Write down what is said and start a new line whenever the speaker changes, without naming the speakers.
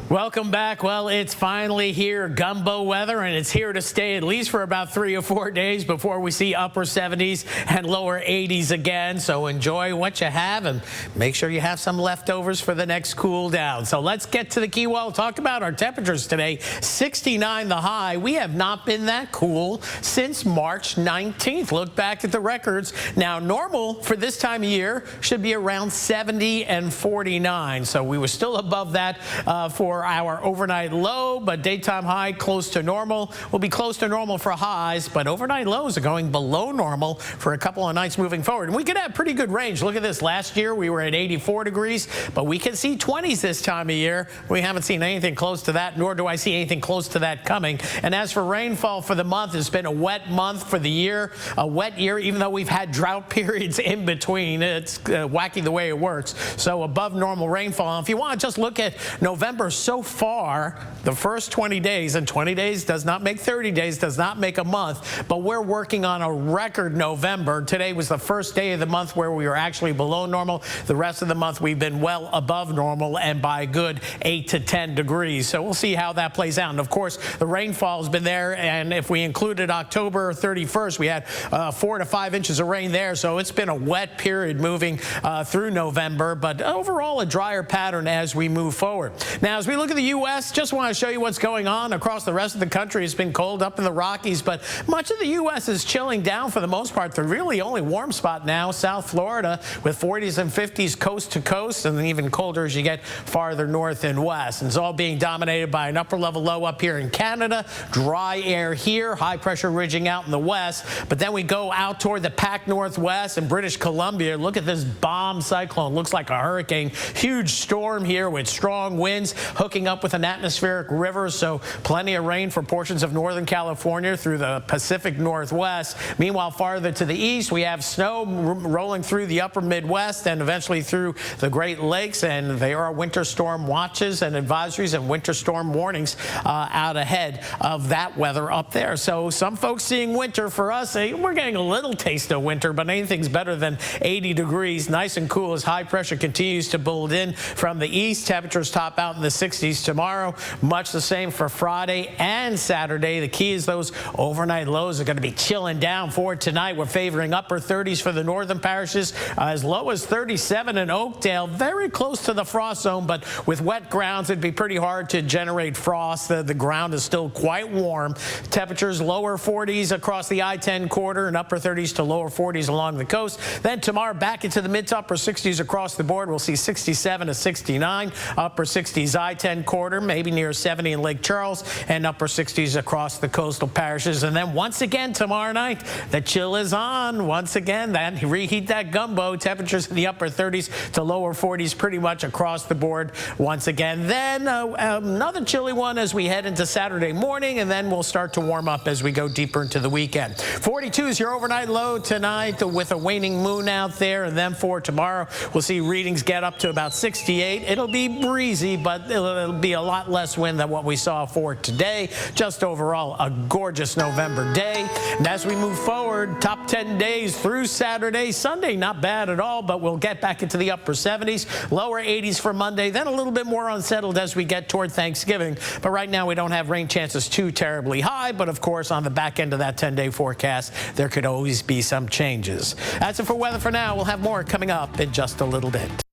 Welcome back. Well, it's finally here, gumbo weather, and it's here to stay at least for about 3 or 4 days before we see upper 70s and lower 80s again. So enjoy what you have and make sure you have some leftovers for the next cool down. So let's get to the key. Well, talk about our temperatures today. 69 the high. We have not been that cool since March 19th. Look back at the records. Now, normal for this time of year should be around 70 and 49. So we were still above that for our overnight low, but daytime high close to normal. We'll be close to normal for highs, but overnight lows are going below normal for a couple of nights moving forward. And we could have pretty good range. Look at this. Last year we were at 84 degrees, but we can see 20s this time of year. We haven't seen anything close to that, nor do I see anything close to that coming. And as for rainfall for the month, it's been a wet month for the year, a wet year, even though we've had drought periods in between. It's wacky the way it works. So above normal rainfall. And if you want to just look at November so far, the first 20 days, and 20 days does not make 30 days, does not make a month, but we're working on a record November. Today was the first day of the month where we were actually below normal. The rest of the month we've been well above normal and by a good 8 to 10 degrees. So we'll see how that plays out. And of course, the rainfall has been there, and if we included October 31st, we had 4 to 5 inches of rain there. So it's been a wet period moving through November, but overall a drier pattern as we move forward. Now, as we look at the U.S., just want to show you what's going on across the rest of the country. It's been cold up in the Rockies, but much of the U.S. is chilling down for the most part. The really only warm spot now, South Florida, with 40s and 50s coast to coast, and even colder as you get farther north and west. And it's all being dominated by an upper level low up here in Canada, dry air here, high pressure ridging out in the west. But then we go out toward the Pac Northwest and British Columbia. Look at this bomb cyclone. Looks like a hurricane. Huge storm here with strong winds hooking up with an atmospheric river, so plenty of rain for portions of Northern California through the Pacific Northwest. Meanwhile, farther to the east, we have snow rolling through the upper Midwest and eventually through the Great Lakes, and there are winter storm watches and advisories and winter storm warnings out ahead of that weather up there. So some folks seeing winter. For us, we're getting a little taste of winter, but anything's better than 80 degrees. Nice and cool as high pressure continues to build in from the east. Temperatures top out in the 60s tomorrow. Much the same for Friday and Saturday. The key is those overnight lows are going to be chilling down for tonight. We're favoring upper 30s for the northern parishes, as low as 37 in Oakdale, very close to the frost zone, but with wet grounds, it'd be pretty hard to generate frost. The ground is still quite warm. Temperatures lower 40s across the I-10 corridor and upper 30s to lower 40s along the coast. Then tomorrow back into the mid to upper 60s across the board. We'll see 67 to 69, upper 60s I-10 corridor, maybe near 70 in Lake Charles, and upper 60s across the coastal parishes. And then once again tomorrow night, the chill is on. Once again, that reheat that gumbo. Temperatures in the upper 30s to lower 40s pretty much across the board once again. Then another chilly one as we head into Saturday morning, and then we'll start to warm up as we go deeper into the weekend. 42 is your overnight low tonight with a waning moon out there, and then for tomorrow, we'll see readings get up to about 68. It'll be breezy, but it'll be a lot less wind than what we saw for today. Just overall, a gorgeous November day. And as we move forward, top 10 days through Saturday. Sunday, not bad at all, but we'll get back into the upper 70s, lower 80s for Monday, then a little bit more unsettled as we get toward Thanksgiving. But right now, we don't have rain chances too terribly high, but of course, on the back end of that 10-day forecast, there could always be some changes. That's it for weather for now. We'll have more coming up in just a little bit.